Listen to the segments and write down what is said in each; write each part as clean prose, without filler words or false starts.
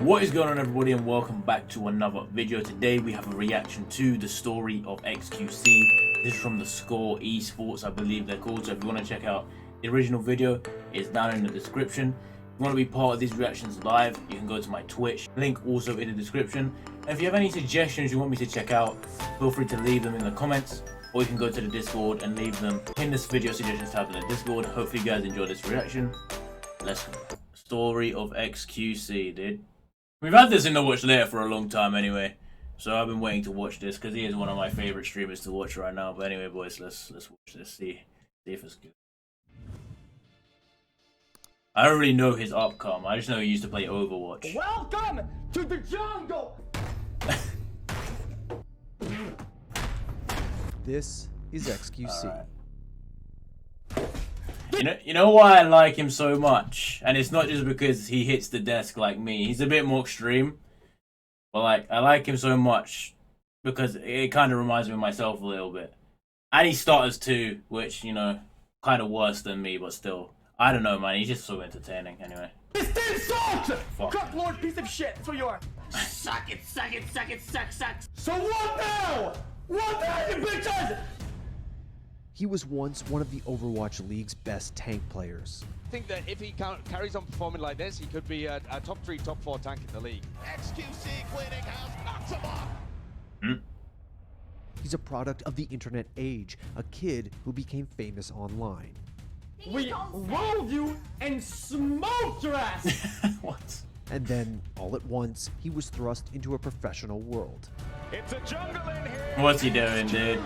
What is going on, everybody, and welcome back to another video. Today we have a reaction to the story of XQC. This is from theScore Esports, I believe they're called. So if you want to check out the original video, it's down in the description. If you want to be part of these reactions live, you can go to my Twitch, link also in the description. And if you have any suggestions you want me to check out, feel free to leave them in the comments, or you can go to the Discord and leave them in this video suggestions tab in the Discord. Hopefully you guys enjoy this reaction. Let's go. Story of XQC, dude. We've had this in the watch later for a long time anyway, so I've been waiting to watch this because he is one of my favorite streamers to watch right now. But anyway, boys, let's watch this, see if it's good. I don't really know his upcome. I just know he used to play Overwatch. Welcome to the jungle. This is XQC. Right. You know why I like him so much, and it's not just because he hits the desk like me. He's a bit more extreme, but like I like him so much because it kind of reminds me of myself a little bit. And he stutters too, which, you know, kind of worse than me, but still, I don't know, man. He's just so entertaining. Anyway. It's salt! Fuck. Cut lord piece of shit. That's what you are. Suck it, suck it, suck it, suck. So what now? What now, you bitches? He was once one of the Overwatch League's best tank players. I think that if he carries on performing like this, he could be a top 3, top 4 tank in the league. XQC cleaning house knocks him off. He's a product of the internet age, a kid who became famous online. We rolled you and smoked your ass. What? And then, all at once, he was thrust into a professional world. It's a jungle in here. What's he doing, dude?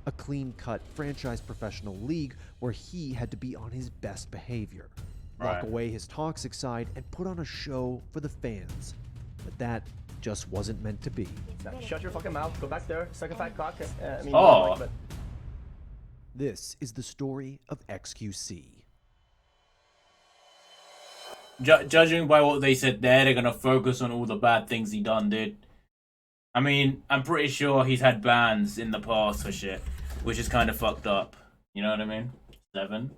A clean-cut franchise professional league where he had to be on his best behavior, lock Right. away his toxic side, and put on a show for the fans. But that just wasn't meant to be. Now, shut your fucking mouth. Go back there. Suck a fat cock. Oh. but This is the story of XQC. Judging by what they said there, they're gonna focus on all the bad things he done, dude. I mean, I'm pretty sure he's had bans in the past for shit, which is kind of fucked up. You know what I mean? 7.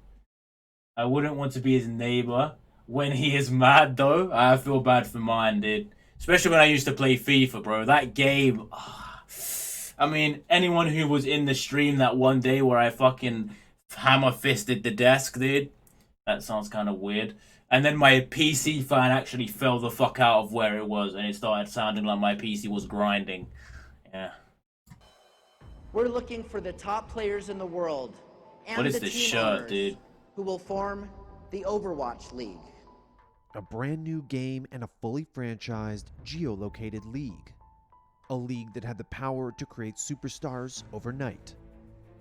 I wouldn't want to be his neighbor when he is mad, though. I feel bad for mine, dude. Especially when I used to play FIFA, bro. That game... I mean, anyone who was in the stream that one day where I fucking hammer-fisted the desk, dude. That sounds kind of weird. And then my PC fan actually fell the fuck out of where it was, and it started sounding like my PC was grinding. Yeah. We're looking for the top players in the world and What is the this team shirt, owners dude? who will form the Overwatch League. A brand new game and a fully franchised, geolocated league. A league that had the power to create superstars overnight.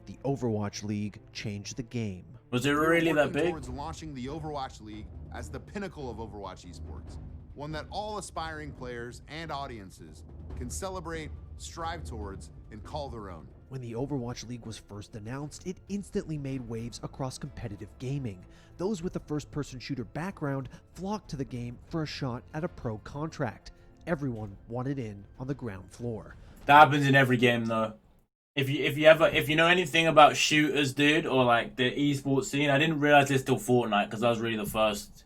The Overwatch League changed the game. Was it really that Working big? towards launching the Overwatch League as the pinnacle of Overwatch esports, one that all aspiring players and audiences can celebrate, strive towards, and call their own. When the Overwatch League was first announced, it instantly made waves across competitive gaming. Those with a first-person shooter background flocked to the game for a shot at a pro contract. Everyone wanted in on the ground floor. That happens in every game, though. If you know anything about shooters, dude, or like the esports scene, I didn't realize this till Fortnite because that was really the first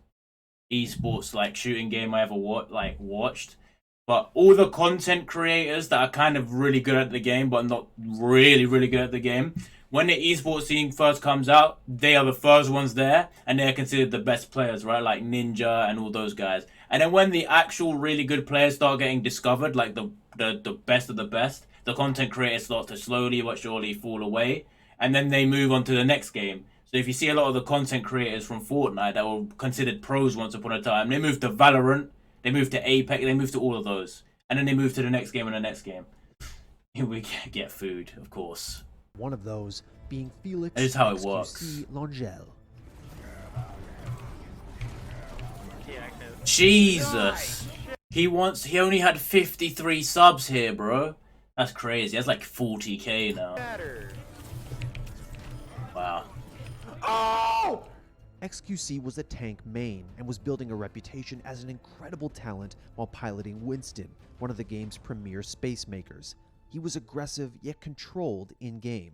esports like shooting game I ever watched. But all the content creators that are kind of really good at the game, but not really good at the game, when the esports scene first comes out, they are the first ones there, and they're considered the best players, right? Like Ninja and all those guys. And then when the actual really good players start getting discovered, like the best of the best, the content creators start to slowly but surely fall away, and then they move on to the next game. So if you see a lot of the content creators from Fortnite that were considered pros once upon a time, they moved to Valorant, they moved to Apex, they moved to all of those. And then they moved to the next game and the next game. We get food, of course. One of those being Felix That is how it XQC works. Langell. Jesus! He only had 53 subs here, bro. That's crazy. That's like 40k now. Wow. Oh! XQC was a tank main and was building a reputation as an incredible talent while piloting Winston, one of the game's premier space makers. He was aggressive yet controlled in-game,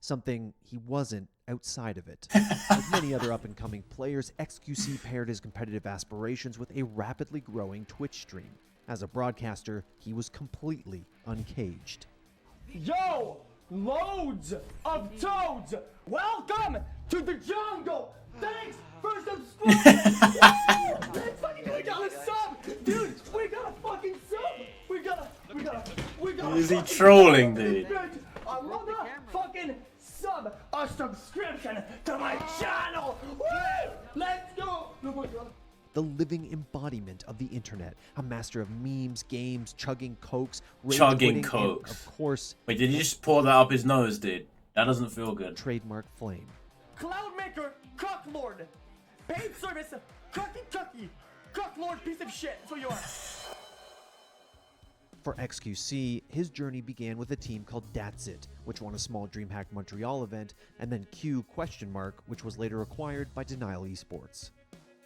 something he wasn't outside of it. Like many other up-and-coming players, XQC paired his competitive aspirations with a rapidly growing Twitch stream. As a broadcaster, he was completely uncaged. Yo, loads of toads. Welcome to the jungle. Thanks for subscribing. Let's fucking we got a sub, dude. We got a fucking sub. We got a. Is he trolling, dude? A motherfucking sub, a subscription to my channel. Woo! Let's go. The living embodiment of the internet, a master of memes, games, chugging cokes, rage Chugging quitting, and, cokes. of course, Wait, did you just pour that up his nose, dude? That doesn't feel good. trademark flame. Cloudmaker, Cocklord, paid service, Cucky, Cocklord piece of shit. So you are. For XQC, his journey began with a team called That's It, which won a small DreamHack Montreal event, and then Q?, which was later acquired by Denial Esports.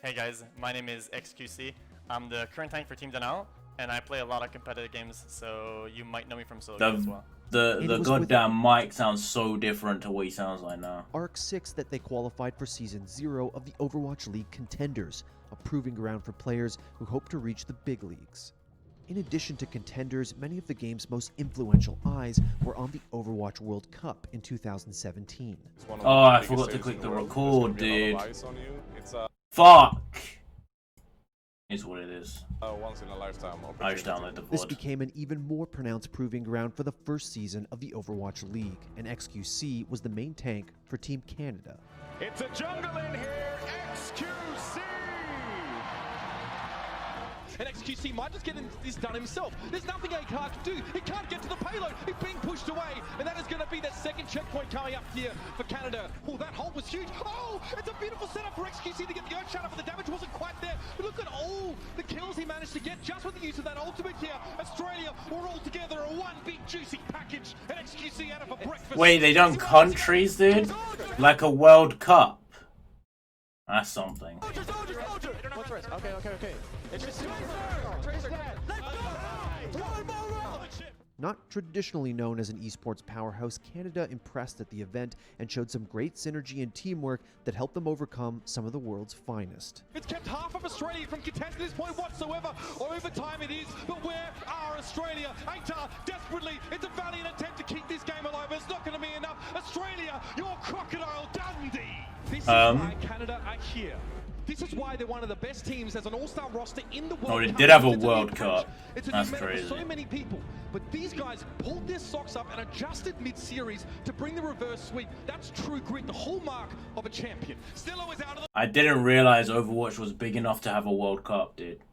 Hey guys, my name is XQC. I'm the current tank for Team Denial, and I play a lot of competitive games, so you might know me from solo as well. The goddamn mic sounds so different to what he sounds like now. Arc 6 that they qualified for Season 0 of the Overwatch League Contenders, a proving ground for players who hope to reach the big leagues. In addition to Contenders, many of the game's most influential eyes were on the Overwatch World Cup in 2017. Oh, I forgot to click the record, dude. Fuck! Is what it is. Once in a lifetime I just download the This VOD. became an even more pronounced proving ground for the first season of the Overwatch League, and XQC was the main tank for Team Canada. It's a jungle in here, XQC! And XQC might just get this done himself. There's nothing A can do. He can't get to the payload. He's being pushed away. And that is going to be that second checkpoint coming up here for Canada. Oh, that hold was huge. Oh, it's a beautiful setup for XQC to get the Earth Shatter, but the damage wasn't quite there. But look at all the kills he managed to get just with the use of that ultimate here. Australia were all together in one big juicy package. And XQC out of a breakfast. Wait, they done countries, dude? Like a World Cup? That's something. Okay. It's just Not traditionally known as an esports powerhouse, Canada impressed at the event and showed some great synergy and teamwork that helped them overcome some of the world's finest. It's kept half of Australia from contest at this point whatsoever. Overtime it is, but where are Australia? ATAR desperately, it's a valiant attempt to keep this game alive. It's not going to be enough. Australia, your crocodile Dundee. This is why Canada are here. This is why they're one of the best teams as an all-star roster in the world. Oh, they did have a World Cup. That's crazy. For so many people, but these guys pulled their socks up and adjusted mid-series to bring the reverse sweep. That's true grit, the hallmark of a champion. Stillo is out of the... I didn't realize Overwatch was big enough to have a World Cup, dude.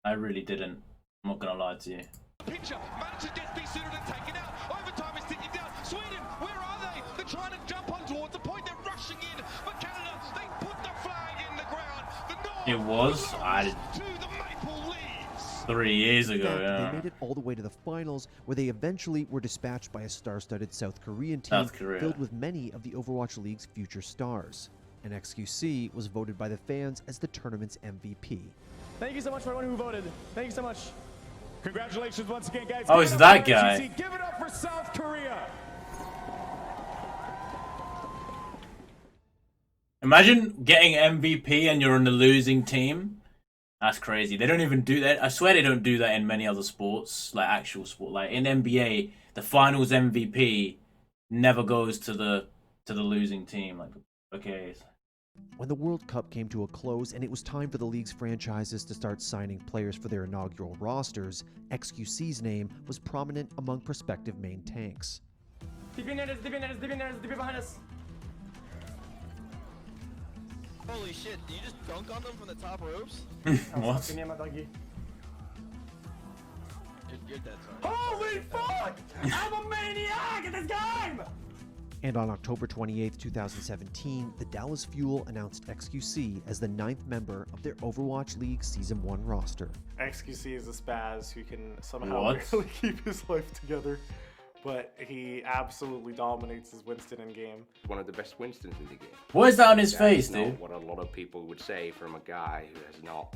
I really didn't. I'm not gonna lie to you. Pitcher manages to get suited and taken out. Overtime is ticking down. Sweden, where are they? They're trying to jump on towards the point. They're rushing in. But Canada, they put the flag in the ground. It was 3 years ago, yeah. They made it all the way to the finals, where they eventually were dispatched by a star-studded South Korean team filled with many of the Overwatch League's future stars. And XQC was voted by the fans as the tournament's MVP. Thank you so much for everyone who voted. Thank you so much. Congratulations once again, guys. Oh, it's that guy. Give it up for South Korea. Imagine getting MVP and you're on the losing team. That's crazy. They don't even do that. I swear they don't do that in many other sports, like actual sport. Like in NBA, the finals MVP never goes to the losing team. Like, okay. When the World Cup came to a close and it was time for the league's franchises to start signing players for their inaugural rosters, XQC's name was prominent among prospective main tanks. DP behind us. Holy shit, did you just dunk on them from the top ropes? What? You're dead, sorry. Holy fuck! I'm a maniac at this game! And on October 28, 2017, the Dallas Fuel announced XQC as the 9th member of their Overwatch League Season 1 roster. XQC is a spaz who can somehow barely keep his life together, but he absolutely dominates his Winston in game. One of the best Winstons in the game. What is that on his face, dude? What a lot of people would say from a guy who has not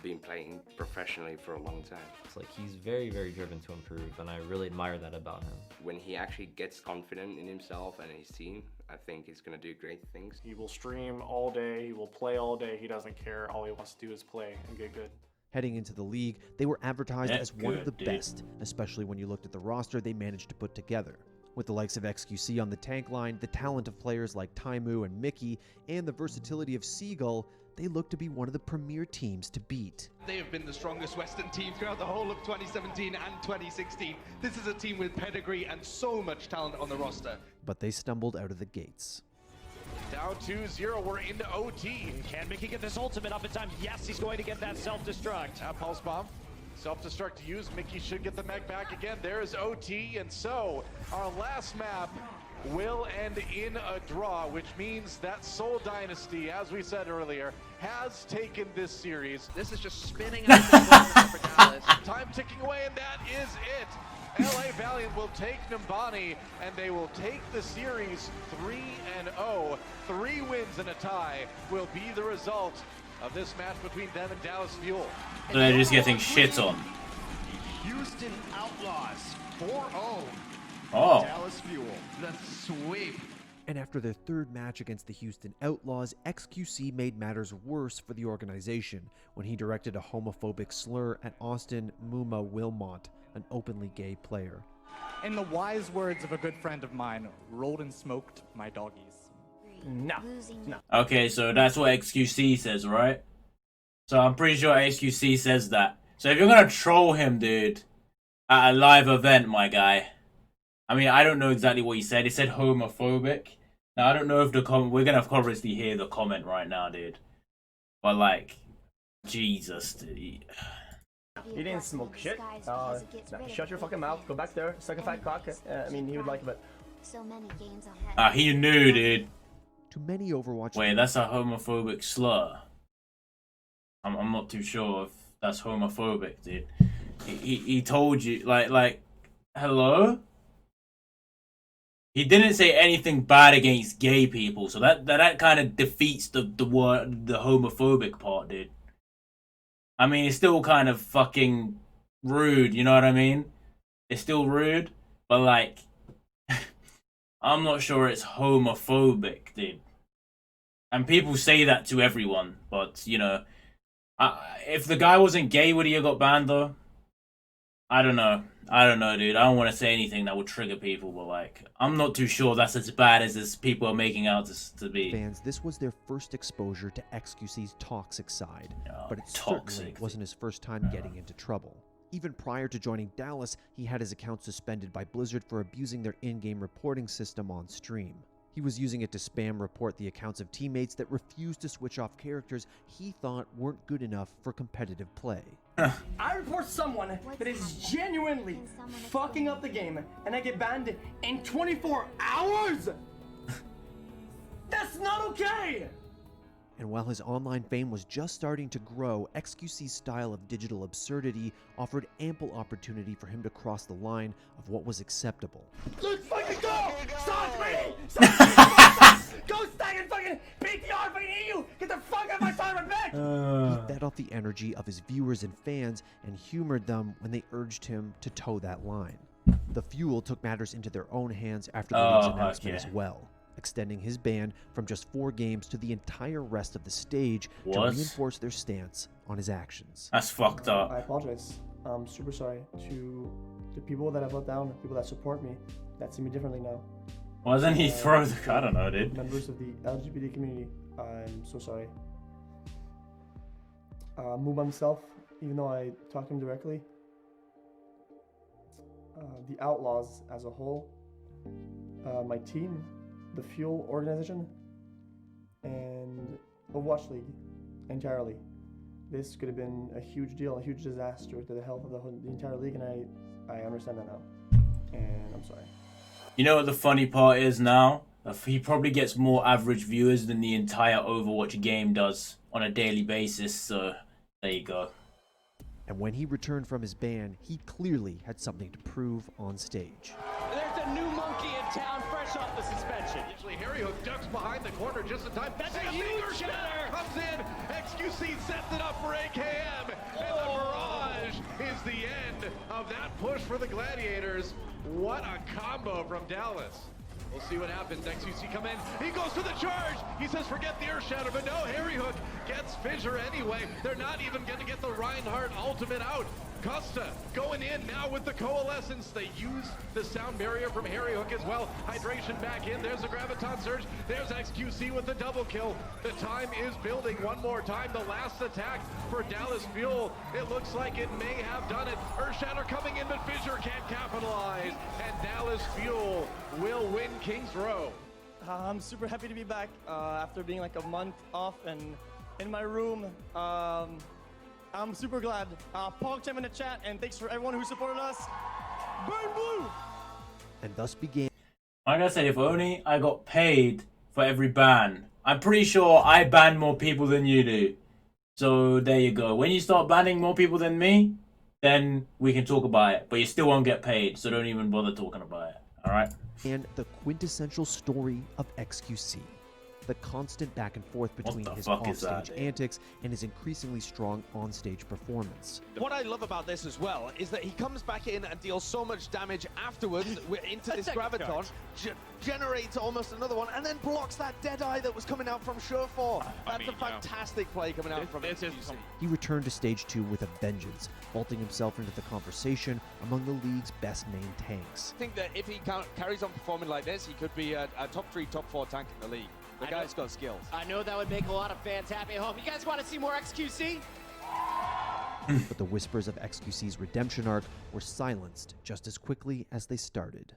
been playing professionally for a long time. It's like he's very, very driven to improve, and I really admire that about him. When he actually gets confident in himself and his team, I think he's going to do great things. He will stream all day, he will play all day, he doesn't care. All he wants to do is play and get good. Heading into the league, they were advertised That's as one of the good, dude. best, especially when you looked at the roster they managed to put together. With the likes of XQC on the tank line, the talent of players like Taimu and Mickey, and the versatility of Seagull, they look to be one of the premier teams to beat. They have been the strongest Western team throughout the whole of 2017 and 2016. This is a team with pedigree and so much talent on the roster. But they stumbled out of the gates. Down 2-0, we're into OT. Can Mickey get this ultimate up in time? Yes, he's going to get that self-destruct. Pulse bomb. Self-destruct to use. Mickey should get the mech back again. There's OT, and so our last map will end in a draw, which means that Seoul Dynasty, as we said earlier, has taken this series. This is just spinning out the corner for Dallas. Time ticking away, and that is it. LA Valiant will take Numbani, and they will take the series 3-0. 3 wins and a tie will be the result of this match between them and Dallas Fuel. So they're just getting shit on. Houston Outlaws 4-0. Oh. Dallas Fuel. The sweep. And after their third match against the Houston Outlaws, XQC made matters worse for the organization when he directed a homophobic slur at Austin Muma Wilmot, an openly gay player. In the wise words of a good friend of mine, rolled and smoked my doggies. No. Okay, so that's what XQC says, right? So I'm pretty sure XQC says that. So if you're gonna troll him, dude, at a live event, my guy. I mean, I don't know exactly what he said. He said homophobic. Now, I don't know if the comment... We're gonna obviously hear the comment right now, dude. But, like, Jesus, dude. You didn't smoke shit. Shut your fucking mouth. Go back there. Suck a fat cock. I mean, he would like it, but... He knew, dude. To many Overwatch... Wait, that's a homophobic slur. I'm not too sure if that's homophobic, dude. He told you, like, hello? He didn't say anything bad against gay people, so that kind of defeats the homophobic part, dude. I mean, it's still kind of fucking rude, you know what I mean? It's still rude, but like, I'm not sure it's homophobic, dude. And people say that to everyone, but, you know, if the guy wasn't gay, would he have got banned, though? I don't know, dude. I don't want to say anything that would trigger people, but, like, I'm not too sure that's as bad as people are making out to be. Fans, this was their first exposure to XQC's toxic side, but it toxic, certainly wasn't his first time getting into trouble. Even prior to joining Dallas, he had his account suspended by Blizzard for abusing their in-game reporting system on stream. He was using it to spam report the accounts of teammates that refused to switch off characters he thought weren't good enough for competitive play. I report someone that is genuinely fucking up the game, and I get banned in 24 hours? That's not okay! And while his online fame was just starting to grow, XQC's style of digital absurdity offered ample opportunity for him to cross the line of what was acceptable. Let's fucking go! Stop me! Stop me! Go stack and fucking PTR fucking EU! Get the fuck out of my side back! He fed off the energy of his viewers and fans and humored them when they urged him to toe that line. The Fuel took matters into their own hands after the league's announcement as well, extending his ban from just 4 games to the entire rest of the stage to reinforce their stance on his actions. That's fucked up. I apologize. I'm super sorry to the people that I've let down, the people that support me, that see me differently now. Why doesn't he throw the... I don't know, dude. Members of the LGBT community, I'm so sorry. Move himself, even though I talked to him directly. The Outlaws as a whole. My team, the Fuel organization, and Overwatch League entirely. This could have been a huge deal, a huge disaster to the health of the entire league, and I understand that now, and I'm sorry. You know what the funny part is now? He probably gets more average viewers than the entire Overwatch game does on a daily basis, so there you go. And when he returned from his ban, he clearly had something to prove on stage. There's a new monkey in town fresh off the suspension. Usually Harry Hook ducks behind the corner just in time. That's a huge shot comes in. XQC sets it up for AKM. And the barrage is the end of that push for the Gladiators. What a combo from Dallas. We'll see what happens. XQC come in. He goes for the charge. He says, forget the Earth Shatter, but no, Harry Hook gets Fissure anyway. They're not even going to get the Reinhardt ultimate out. Costa going in now with the Coalescence. They use the sound barrier from Harry Hook as well. Hydration back in. There's a Graviton Surge. There's XQC with the double kill. The time is building one more time. The last attack for Dallas Fuel. It looks like it may have done it. Earthshatter coming in, but Fissure can't capitalize. And Dallas Fuel will win King's Row. I'm super happy to be back after being like a month off and in my room. I'm super glad. PogChamp in the chat, and thanks for everyone who supported us. Burn blue! And thus began. Like I said, if only I got paid for every ban. I'm pretty sure I ban more people than you do. So there you go. When you start banning more people than me, then we can talk about it. But you still won't get paid, so don't even bother talking about it. Alright? And the quintessential story of XQC. The constant back and forth between his offstage antics and his increasingly strong onstage performance. What I love about this as well is that he comes back in and deals so much damage afterwards into this Graviton, generates almost another one, and then blocks that Deadeye that was coming out from Surefour. That's a fantastic play coming out from XQC. He returned to stage 2 with a vengeance, vaulting himself into the conversation among the league's best named tanks. I think that if he carries on performing like this, he could be a top 3, top 4 tank in the league. The guy's got skills. I know that would make a lot of fans happy at home. You guys want to see more XQC? But the whispers of XQC's redemption arc were silenced just as quickly as they started.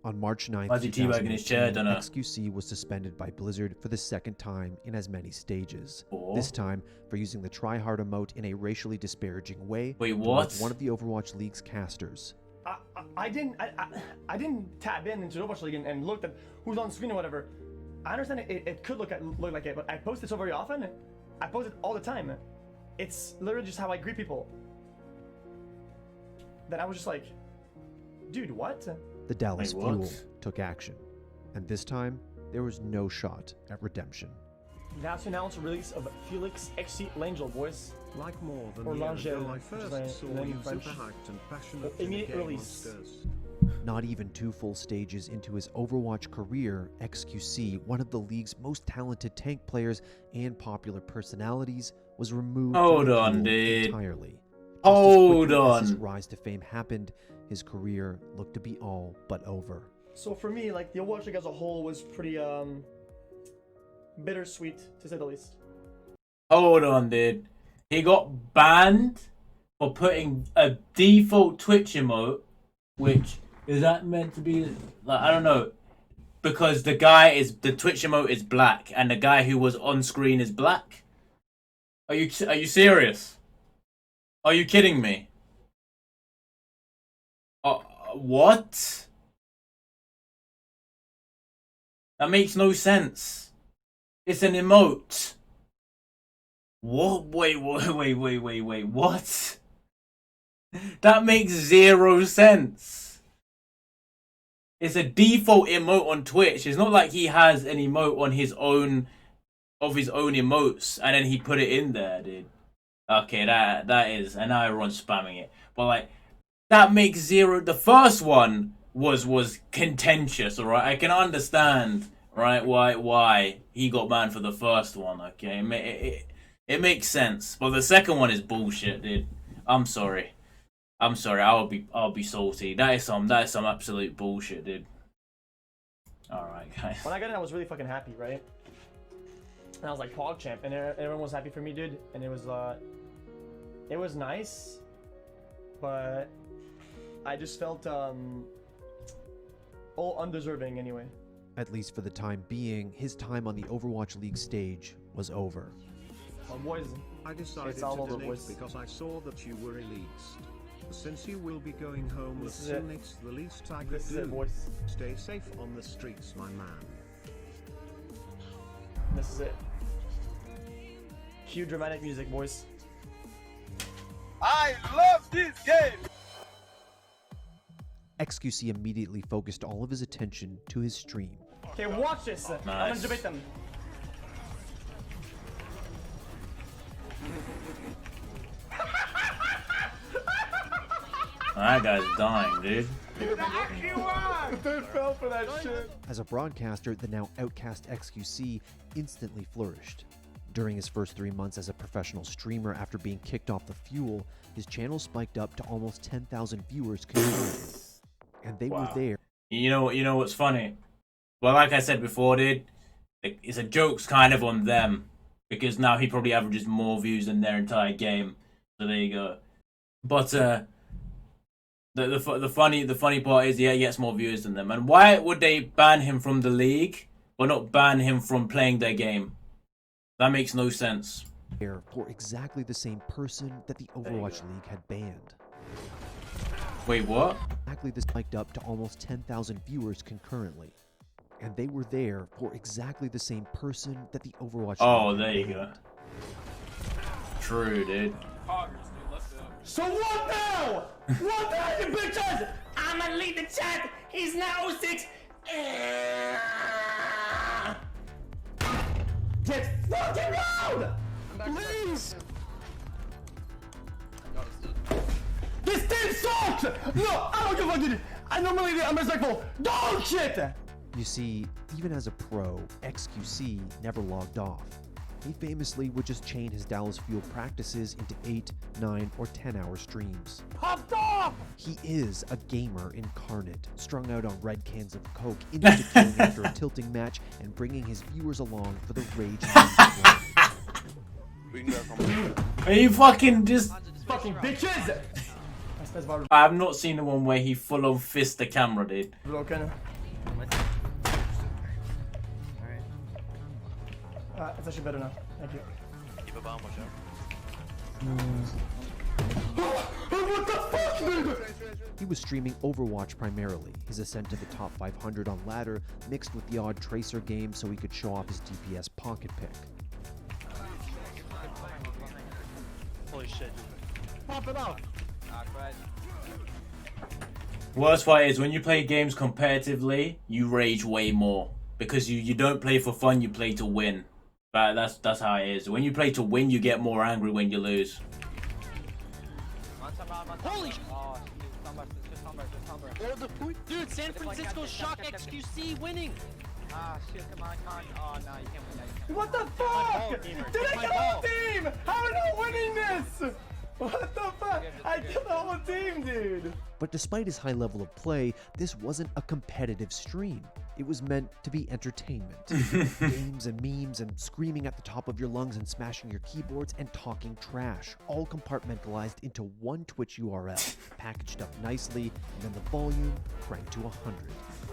On March 9th, 2018, XQC was suspended by Blizzard for the second time in as many stages. This time for using the tryhard emote in a racially disparaging way towards one of the Overwatch League's casters. I didn't tab into Overwatch League and looked at who's on screen or whatever. I understand it could look like it, but I post it so very often. I post it all the time. It's literally just how I greet people. Then I was just like, dude, what? The Dallas Fuel took action, and this time there was no shot at redemption. Now to announce the release of Felix XC L'Angel, boys. Like more than or L'Angel, I first saw you super hyped and passionate immediate release. Not even 2 full stages into his Overwatch career, XQC, one of the league's most talented tank players and popular personalities, was removed entirely. Hold on. As his rise to fame happened, his career looked to be all but over. So for me, like, the Overwatch League as a whole was pretty bittersweet, to say the least. Hold on, dude. He got banned for putting a default Twitch emote, which is that meant to be like, I don't know, because the Twitch emote is black and the guy who was on screen is black. Are you serious? Are you kidding me? What? That makes no sense. It's an emote. What? Wait, what? That makes 0 sense. It's a default emote on Twitch. It's not like he has an emote on his own, of his own emotes, and then he put it in there, dude. Okay, that is, and now everyone's spamming it. But like, that makes 0. The first one was contentious, alright? I can understand, right, why he got banned for the first one, okay? It makes sense. But the second one is bullshit, dude. I'm sorry. I'll be salty. That is some absolute bullshit, dude. Alright, guys. When I got in, I was really fucking happy, right? And I was like, PogChamp, and everyone was happy for me, dude. And it was nice, but I just felt all undeserving anyway. At least for the time being, his time on the Overwatch League stage was over. Boys, I decided to delete because I saw that you were released. Since you will be going home soon, it's the least I could do. Stay safe on the streets, my man. This is it. Cue dramatic music, boys. I love this game! XQC immediately focused all of his attention to his stream. Okay, watch this. Nice. I'm gonna debate them. That guy's dying, dude. Dude fell for that shit. As a broadcaster, the now outcast XQC instantly flourished. During his first 3 months as a professional streamer after being kicked off the Fuel, his channel spiked up to almost 10,000 viewers concurrently. And they were there. You know what's funny? Well, like I said before, dude, it's a joke's kind of on them because now he probably averages more views than their entire game. So there you go. But the funny part is, yeah, he gets more viewers than them. And why would they ban him from the league, but not ban him from playing their game? That makes no sense. For exactly the same person that the Overwatch League had banned. Wait, what? Exactly, this spiked up to almost 10,000 viewers concurrently. And they were there for exactly the same person that the Overwatch League there had you banned. go. True, dude. So what now? What now, you bitches? I'ma lead the chat. He's now 06. Get fucking round! Please! This team sucks! No, I don't give a fuck, dude. I normally I'm respectful. Dog shit! You see, even as a pro, XQC never logged off. He famously would just chain his Dallas Fuel practices into 8, 9, or 10-hour streams. Popped off! He is a gamer incarnate, strung out on red cans of Coke, indicating after a tilting match and bringing his viewers along for the rage. Are you fucking just... Fucking bitches! I have not seen the one where he full-on fist the camera, dude. It's actually better now. Thank you. Keep a bomb, watch out. What the fuck, dude? He was streaming Overwatch primarily, his ascent to the top 500 on ladder, mixed with the odd Tracer game so he could show off his DPS pocket pick. Holy shit. Pop it out! Worst part is when you play games competitively, you rage way more because you don't play for fun, you play to win. But that's how it is. When you play to win, you get more angry when you lose. Holy shit! Dude, San Francisco shock XQC winning! Ah, shit, come on. Oh, no, you can't win that. What the fuck? Did I kill the whole team? How are we winning this? What the fuck? I killed the whole team, dude. But despite his high level of play, this wasn't a competitive stream. It was meant to be entertainment. Games and memes and screaming at the top of your lungs and smashing your keyboards and talking trash, all compartmentalized into one Twitch URL, packaged up nicely, and then the volume cranked to 100.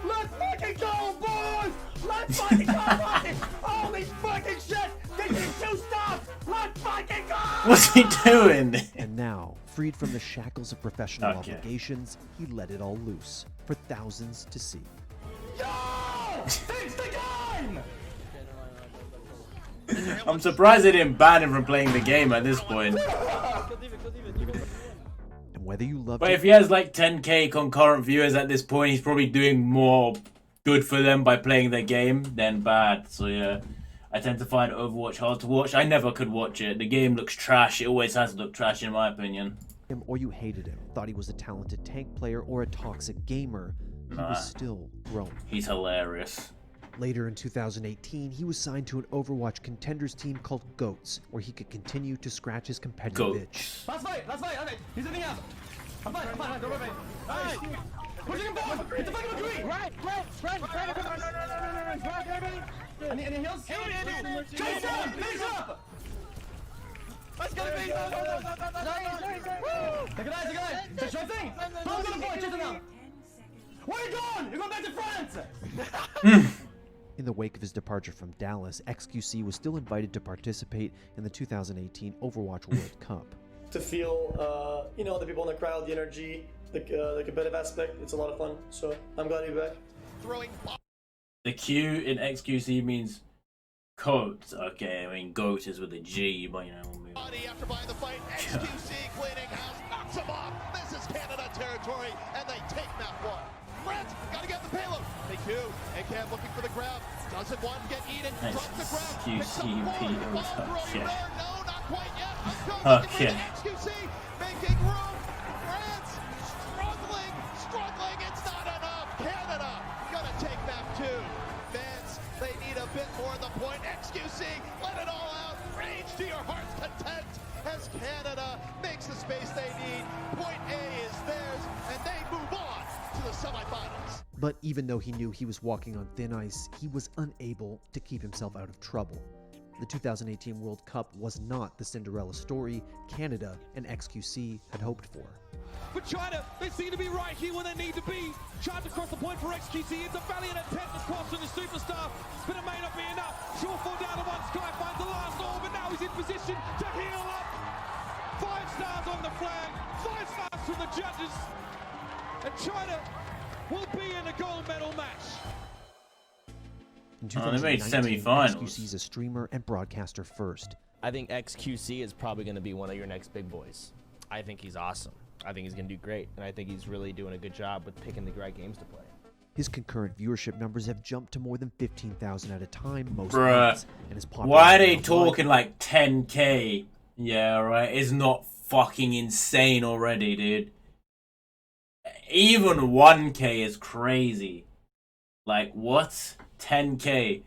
Let's fucking go, boys! Let's fucking go, boys! Holy fucking shit! This is too stopped! Let's fucking go! What's he doing? And now, freed from the shackles of professional obligations, he let it all loose for thousands to see. Yo! Fix the game! I'm surprised they didn't ban him from playing the game at this point. And whether you love But if he has like 10k concurrent viewers at this point, he's probably doing more good for them by playing their game than bad. So yeah, I tend to find Overwatch hard to watch. I never could watch it. The game looks trash. It always has looked trash in my opinion. him or you hated him, thought he was a talented tank player or a toxic gamer, he was still growing. He's hilarious. Later in 2018, he was signed to an Overwatch contenders team called GOATS, where he could continue to scratch his competitive itch. Last fight, okay, he's in the up. I'm fine, don't worry. Hey! Pushing him down! It's a fucking agree! Right! Any heals? Chase up! Finish up! Let's get a base! Take it out! It's your thing! Don't go to point, chase him out! Where are you going? You're going back to France! In the wake of his departure from Dallas, XQC was still invited to participate in the 2018 Overwatch World Cup. To feel, the people in the crowd, the energy, the competitive aspect, it's a lot of fun. So I'm glad to be back. The Q in XQC means coat. Okay, I mean goat is with a G, but you know. After buying the fight, XQC cleaning house, knocks him off. This is Canada territory, and they take map one. France, gotta get the payload. They do. AK looking for the grab. Doesn't want to get eaten. Drops the grab. XQCP. Okay. No, not quite yet. Okay. XQC making room. France But even though he knew he was walking on thin ice, he was unable to keep himself out of trouble. The 2018 World Cup was not the Cinderella story Canada and XQC had hoped for. For China, they seem to be right here where they need to be. Tries to cross the point for XQC. It's a valiant attempt to cross to the superstar, but it may not be enough. Short down to one. Sky finds the last orb, and now he's in position to heal up. 5 stars on the flag, 5 stars from the judges, and China will be in a gold medal match. In they made 2019, semi-finals. XQC is a streamer and broadcaster first. I think XQC is probably going to be one of your next big boys. I think he's awesome. I think he's going to do great, and I think he's really doing a good job with picking the right games to play. His concurrent viewership numbers have jumped to more than 15,000 at a time most Bruh, months, and his why are they popularity talking like 10k? Yeah, right. It's not fucking insane already, dude. Even 1k is crazy. Like, what? 10k.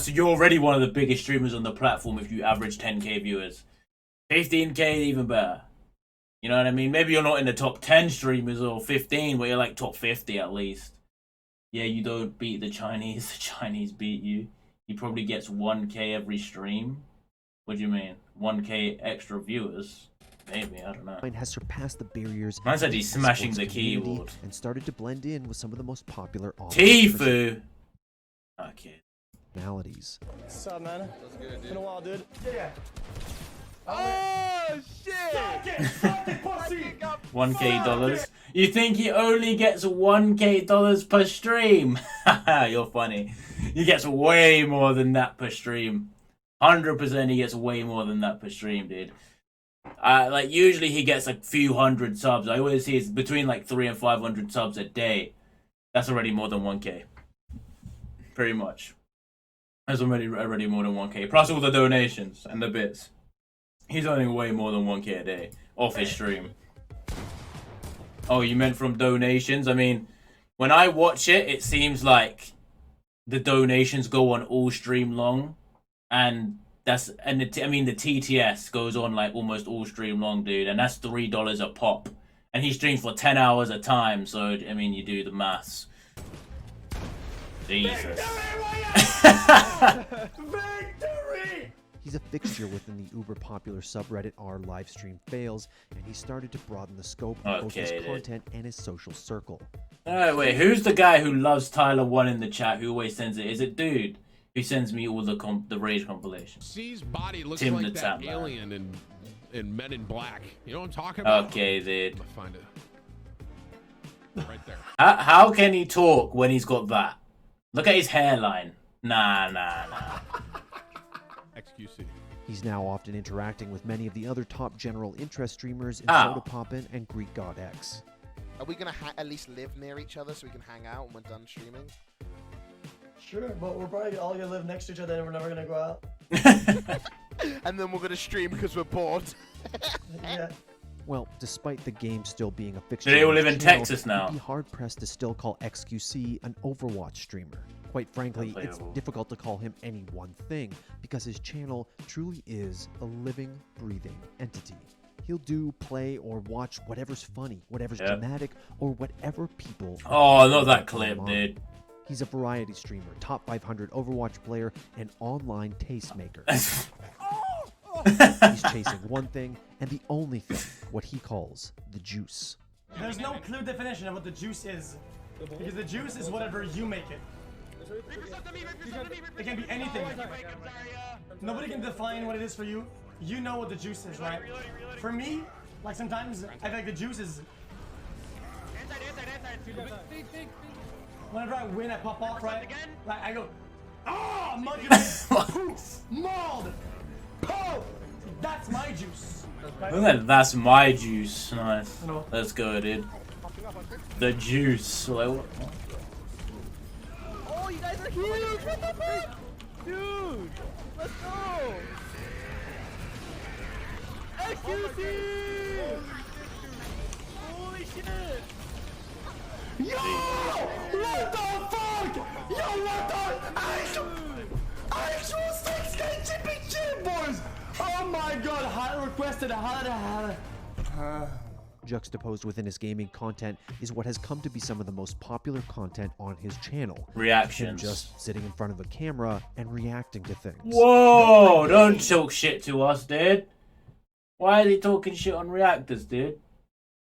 You're already one of the biggest streamers on the platform if you average 10k viewers. 15k even better. You know what I mean? Maybe you're not in the top 10 streamers or 15, but you're like top 50 at least. Yeah, you don't beat the Chinese. The Chinese beat you. He probably gets 1k every stream. What do you mean? 1k extra viewers? Maybe, I don't know. Has surpassed the barriers. Man said he's smashing the community keyboard. And started to blend in with some of the most popular Tifu! Okay. personalities. What's up, man? That's good, dude. Been a while, dude. Yeah. Oh shit! Suck it, pussy! 1k dollars. You think he only gets 1k dollars per stream? You're funny. He gets way more than that per stream. 100% he gets way more than that per stream, dude. Like usually he gets a few hundred subs. I always see it's between like 300 and 500 subs a day. That's already more than 1k. Pretty much. That's already more than 1k. Plus all the donations and the bits. He's earning way more than 1k a day off his stream. Oh, you meant from donations? I mean, when I watch it, it seems like the donations go on all stream long, and the TTS goes on like almost all stream long, dude, and that's $3 a pop, and he streams for 10 hours a time. So I mean, you do the maths. Jesus. Victory! He's a fixture within the uber popular subreddit r livestream fails, and he started to broaden the scope of both his content and his social circle. Alright, wait, who's the guy who loves Tyler1 in the chat who always sends it? Is it dude who sends me all the Rage compilations? C's body looks Tim like the that Tap alien in Men in Black. You know what I'm talking about? Okay, dude. I'm gonna find it. Right there. How can he talk when he's got that? Look at his hairline. Nah. XQC. He's now often interacting with many of the other top general interest streamers in Ow. Sodapoppin and Greek God X. Are we gonna at least live near each other so we can hang out when we're done streaming? Sure, but we're probably all gonna live next to each other and we're never gonna go out. And then we're gonna stream because we're bored. Yeah. Well, despite the game still being a fixture, Do they all on his live in channel, Texas now? You'd be hard pressed to still call XQC an Overwatch streamer. Quite frankly, it's difficult to call him any one thing because his channel truly is a living, breathing entity. He'll do, play, or watch whatever's funny, whatever's dramatic, or whatever people. Oh, not that clip, dude. He's a variety streamer, top 500 Overwatch player, and online tastemaker. He's chasing one thing, and the only thing, what he calls the juice. There's no clear definition of what the juice is. Because the juice is whatever you make it. It can be anything. Nobody can define what it is for you. You know what the juice is, right? For me, like sometimes I think the juice is... Whenever I win, I pop off, right? Like I go, oh, monkey poof, mauled, po. That's my juice. Look at that's my juice. Nice. Let's go, dude. The juice. Like, what? Oh, you guys are huge! What the fuck? Dude! Let's go! XQC! Holy shit! Yo! What the fuck? Yo, what the? Actual 6K championship, boys! Oh my god, highly requested, juxtaposed within his gaming content is what has come to be some of the most popular content on his channel. Reactions. Him just sitting in front of a camera and reacting to things. Whoa! Don't talk shit to us, dude. Why are they talking shit on reactors, dude?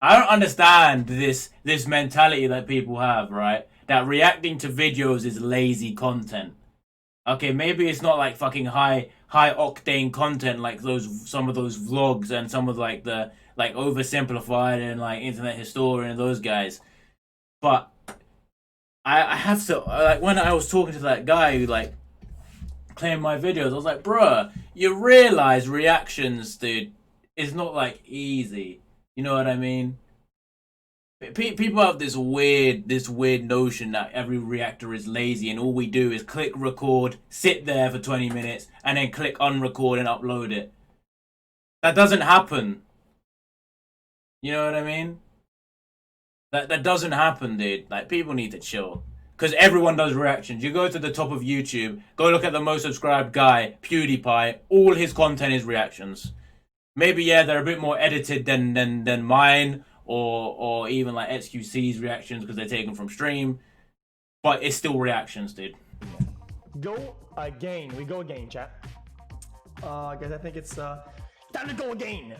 I don't understand this mentality that people have, right? That reacting to videos is lazy content. Okay, maybe it's not like fucking high octane content like some of those vlogs and some of like the oversimplified and like internet historian and those guys. But I have to, like, when I was talking to that guy who like claimed my videos, I was like, bruh, you realize reactions, dude, is not like easy. You know what I mean? People have this weird notion that every reactor is lazy and all we do is click record, sit there for 20 minutes, and then click unrecord and upload it. That doesn't happen. You know what I mean? That doesn't happen, dude. Like, people need to chill. Because everyone does reactions. You go to the top of YouTube, go look at the most subscribed guy, PewDiePie, all his content is reactions. Maybe, yeah, they're a bit more edited than mine, or even like XQC's reactions because they're taken from stream. But it's still reactions, dude. Go again. We go again, chat. Guys, I think it's time to go again.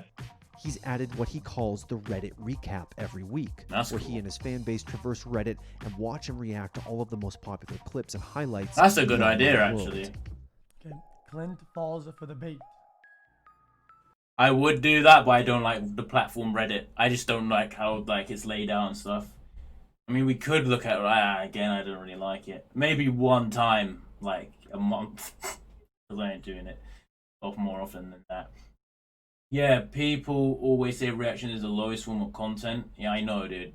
He's added what he calls the Reddit recap every week, where he and his fan base traverse Reddit and watch and react to all of the most popular clips and highlights. That's a good idea, actually. Okay, Clint falls for the bait. I would do that, but I don't like the platform Reddit. I just don't like how like it's laid out and stuff. I mean, we could look at again. I don't really like it. Maybe one time, like a month, because I ain't doing it more often than that. Yeah, people always say reaction is the lowest form of content. Yeah, I know, dude.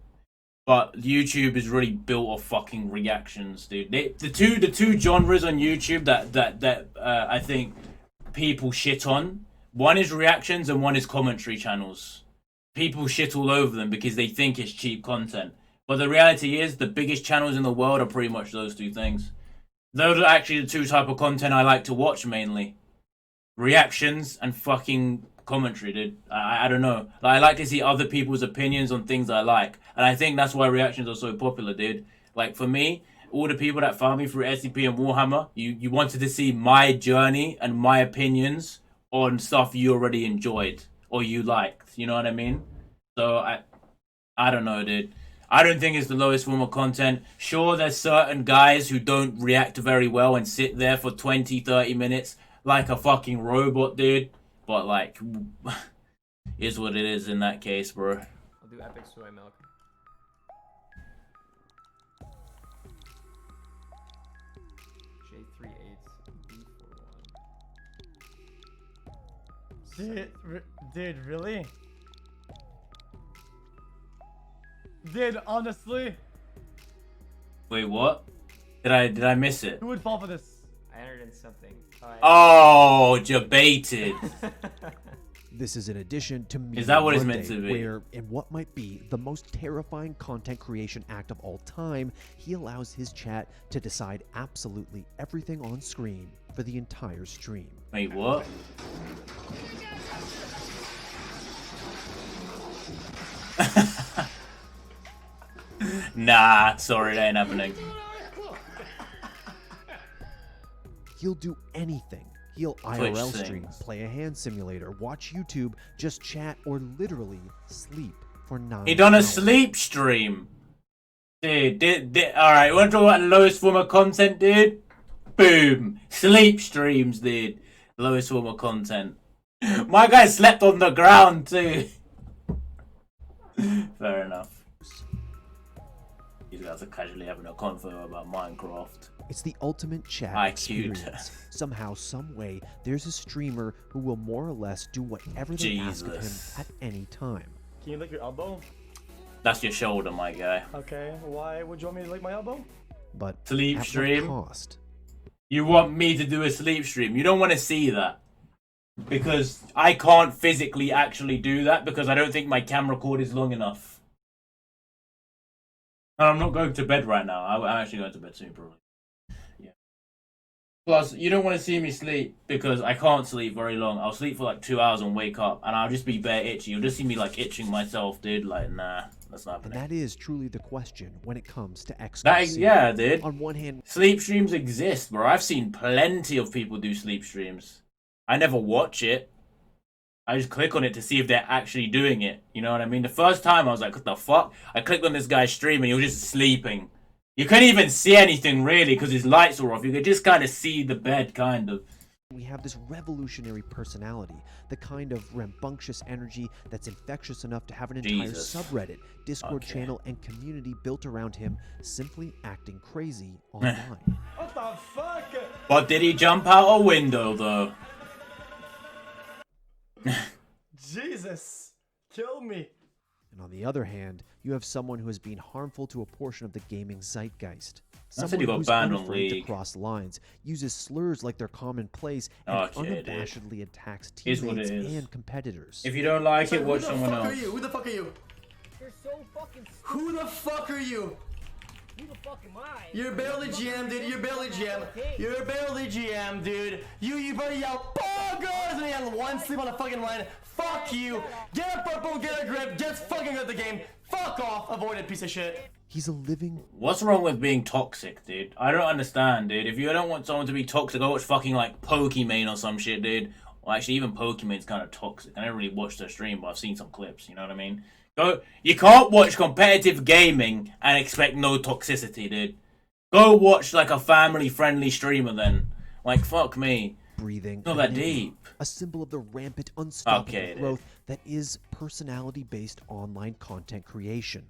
But YouTube is really built off fucking reactions, dude. The two genres on YouTube that I think people shit on. One is reactions and one is commentary channels. People shit all over them because they think it's cheap content. But the reality is the biggest channels in the world are pretty much those two things. Those are actually the two type of content I like to watch mainly. Reactions and fucking commentary, dude. I don't know. Like, I like to see other people's opinions on things I like. And I think that's why reactions are so popular, dude. Like, for me, all the people that found me through SCP and Warhammer, you wanted to see my journey and my opinions on stuff you already enjoyed or you liked. You know what I mean? So, I don't know, dude. I don't think it's the lowest form of content. Sure, there's certain guys who don't react very well and sit there for 20, 30 minutes like a fucking robot, dude. But, like, is what it is in that case, bro. I'll do epic soy milk. J3/8 B41. Dude, really? Dude, honestly? Wait, what? Did I miss it? Who would fall for this? I entered in something. Oh, debated. This is in addition to Media Is that what Monday, it's meant to be? where, in what might be the most terrifying content creation act of all time, he allows his chat to decide absolutely everything on screen for the entire stream. Wait, what? Nah, sorry, that ain't happening. He'll do anything. He'll Twitch IRL stream, things. play a hand simulator, watch YouTube, just chat, or literally sleep for 9 He done a hours. sleep stream. Dude, alright, you wanna talk about the lowest form of content, dude? Boom. Sleep streams, dude. Lowest form of content. My guy slept on the ground, too. Fair enough. These guys are casually having a convo about Minecraft. It's the ultimate chat IQ. experience. Somehow, some way, there's a streamer who will more or less do whatever they ask of him Jesus. at any time. Can you lick your elbow? That's your shoulder, my guy. Okay, why would you want me to lick my elbow? But Sleep at stream? what cost? You want me to do a sleep stream. You don't want to see that. Because I can't physically actually do that because I don't think my camera cord is long enough. And I'm not going to bed right now. I'm actually going to bed soon, probably. Plus, you don't want to see me sleep because I can't sleep very long. I'll sleep for like 2 hours and wake up, and I'll just be bare itchy. You'll just see me like itching myself, dude. Like, nah, that's not happening. And that is truly the question when it comes to XQC. That, yeah, dude. On one hand, sleep streams exist, bro. I've seen plenty of people do sleep streams. I never watch it. I just click on it to see if they're actually doing it. You know what I mean? The first time I was like, what the fuck? I clicked on this guy's stream and he was just sleeping. You couldn't even see anything really because his lights were off. You could just kind of see the bed, kind of. We have this revolutionary personality, the kind of rambunctious energy that's infectious enough to have an entire subreddit, Discord channel, and community built around him simply acting crazy online. What the fuck? But did he jump out a window, though? Jesus, kill me. And on the other hand, you have someone who has been harmful to a portion of the gaming zeitgeist. That's Someone he got who's banned on unafraid to League. cross lines, uses slurs like they're commonplace, and unabashedly attacks Is what teammates it is. and competitors. If you don't like it, watch someone else. Who the fuck are you? You're so fucking stupid. Who the fuck are you? Who the fuck am I? You're barely GM, dude. You're barely GM. You're barely GM, dude. You better yell boggers and you have one sleep on the fucking line. Fuck you. Get a purple, get a grip, just fucking up the game. Fuck off, avoid it, piece of shit. He's a living... What's wrong with being toxic, dude? I don't understand, dude. If you don't want someone to be toxic, go watch fucking like Pokimane or some shit, dude. Well, actually, even Pokimane's kind of toxic. I never really watched their stream, but I've seen some clips, you know what I mean? Go. You can't watch competitive gaming and expect no toxicity, dude. Go watch like a family-friendly streamer then. Like, fuck me. Breathing. Not that deep. A symbol of the rampant, unstoppable growth that is personality-based online content creation.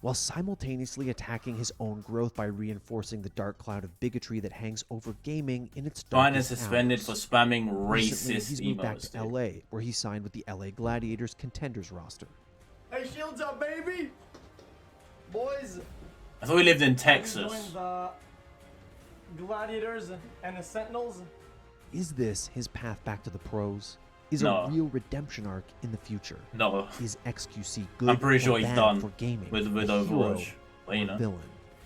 While simultaneously attacking his own growth by reinforcing the dark cloud of bigotry that hangs over gaming in its darkest Finally suspended hours. for spamming Recently, racist he's moved back emotes, to LA, where he signed with the LA Gladiators contenders roster. Hey, shields up, baby. Boys. I thought we lived in Join Texas. the Gladiators and the Sentinels. Is this his path back to the pros? Is No. a real redemption arc in the future? No. Is XQC good I'm pretty sure or he's bad done for gaming? with a Overwatch. hero Well, you or know, villain?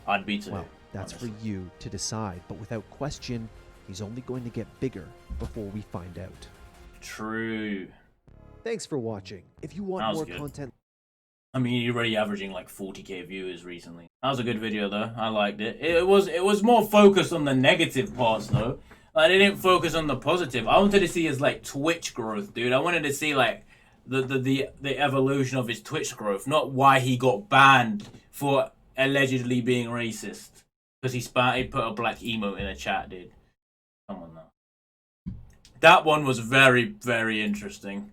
I'd be too. Well, that's honestly. for you to decide, but without question, he's only going to get bigger before we find out. True. Thanks for watching. If you want That was more good. content... I mean, you're already averaging like 40k viewers recently. That was a good video though. I liked it. It was more focused on the negative parts though. Like, they didn't focus on the positive. I wanted to see his like Twitch growth, dude. I wanted to see like the evolution of his Twitch growth, not why he got banned for allegedly being racist. Because he put a black emote in a chat, dude. Come on now. That one was very, very interesting.